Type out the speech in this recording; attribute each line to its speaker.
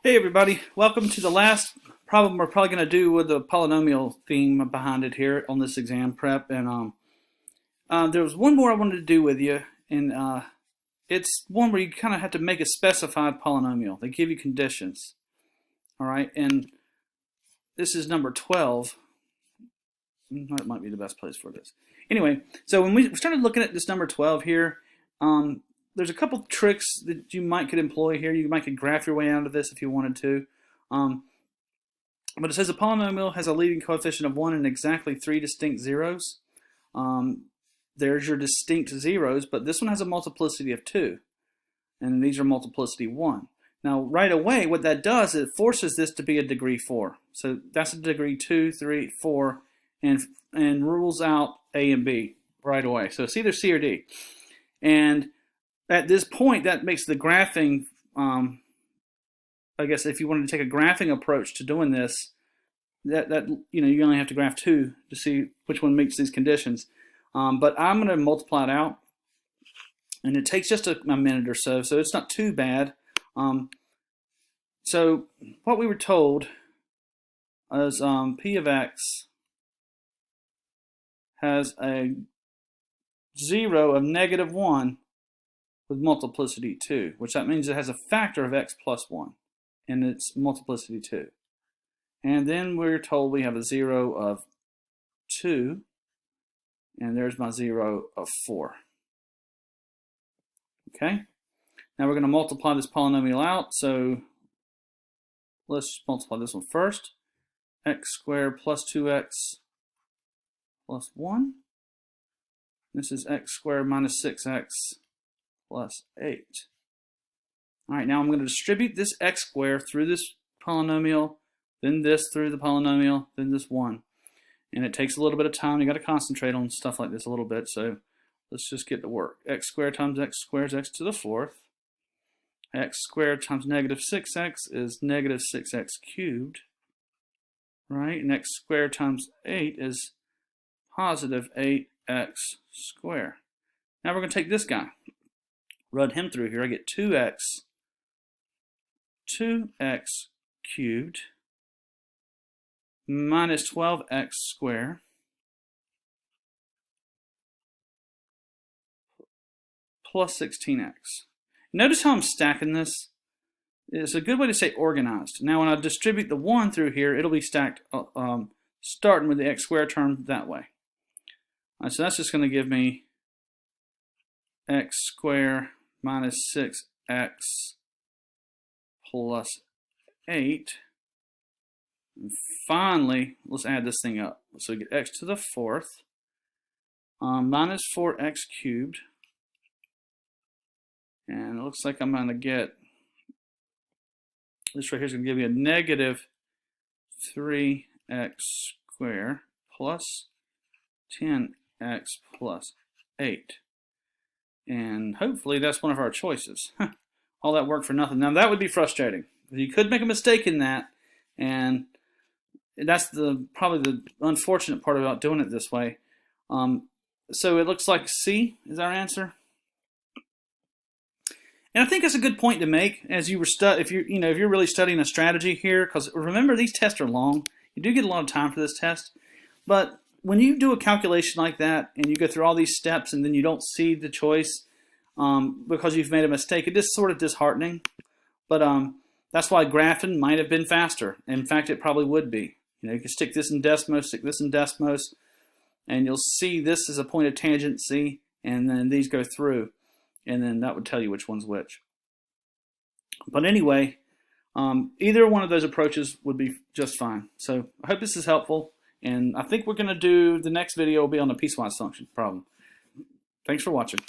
Speaker 1: Hey everybody, welcome to the last problem we're probably going to do with the polynomial theme behind it here on this exam prep. And there was one more I wanted to do with you, and it's one where you kind of have to make a specified polynomial. They give you conditions, all right, and this is number 12. That might be the best place for this. Anyway, so when we started looking at this number 12 here, there's a couple tricks that you could employ here. You could graph your way out of this if you wanted to. But it says a polynomial has a leading coefficient of 1 and exactly 3 distinct zeros. There's your distinct zeros, but this one has a multiplicity of 2. And these are multiplicity 1. Now, right away, what that does is it forces this to be a degree 4. So that's a degree 2, 3, 4, and rules out A and B right away. So it's either C or D. And at this point, that makes the graphing, I guess if you wanted to take a graphing approach to doing this, you only have to graph 2 to see which one meets these conditions. But I'm going to multiply it out, and it takes just a minute or so, so it's not too bad. So what we were told is P of x has a 0 of -1 with multiplicity 2, which that means it has a factor of x plus 1, and it's multiplicity 2. And then we're told we have a 0 of 2, and there's my 0 of 4. Okay? Now we're going to multiply this polynomial out, so let's multiply this one first. X squared plus 2x plus 1. This is x squared minus 6x plus 8. All right, now I'm going to distribute this x squared through this polynomial, then this through the polynomial, then this 1. And it takes a little bit of time. You got to concentrate on stuff like this a little bit, so let's just get to work. X squared times x squared is x to the 4th. X squared times negative 6x is negative 6x cubed. Right? And x squared times 8 is positive 8x squared. Now we're going to take this guy, run him through here. I get 2x cubed minus 12x squared plus 16x. Notice how I'm stacking this. It's a good way to say organized. Now when I distribute the 1 through here, it'll be stacked starting with the x squared term that way. All right, so that's just going to give me x squared minus 6x plus 8. And finally, let's add this thing up. So we get x to the 4th minus 4x cubed. And it looks like I'm going to get, this right here is going to give me a negative 3x squared plus 10x plus 8. And hopefully that's one of our choices. All that work for nothing. Now that would be frustrating. You could make a mistake in that, and that's probably the unfortunate part about doing it this way. So it looks like C is our answer. And I think that's a good point to make as you were if you're really studying a strategy here, because remember these tests are long. You do get a lot of time for this test, but when you do a calculation like that and you go through all these steps and then you don't see the choice because you've made a mistake, it is sort of disheartening. But that's why graphing might have been faster. In fact, it probably would be. You can stick this in Desmos, stick this in Desmos, and you'll see this is a point of tangency, and then these go through, and then that would tell you which one's which. But anyway, either one of those approaches would be just fine. So I hope this is helpful. And I think we're going to do, the next video will be on the piecewise function problem. Thanks for watching.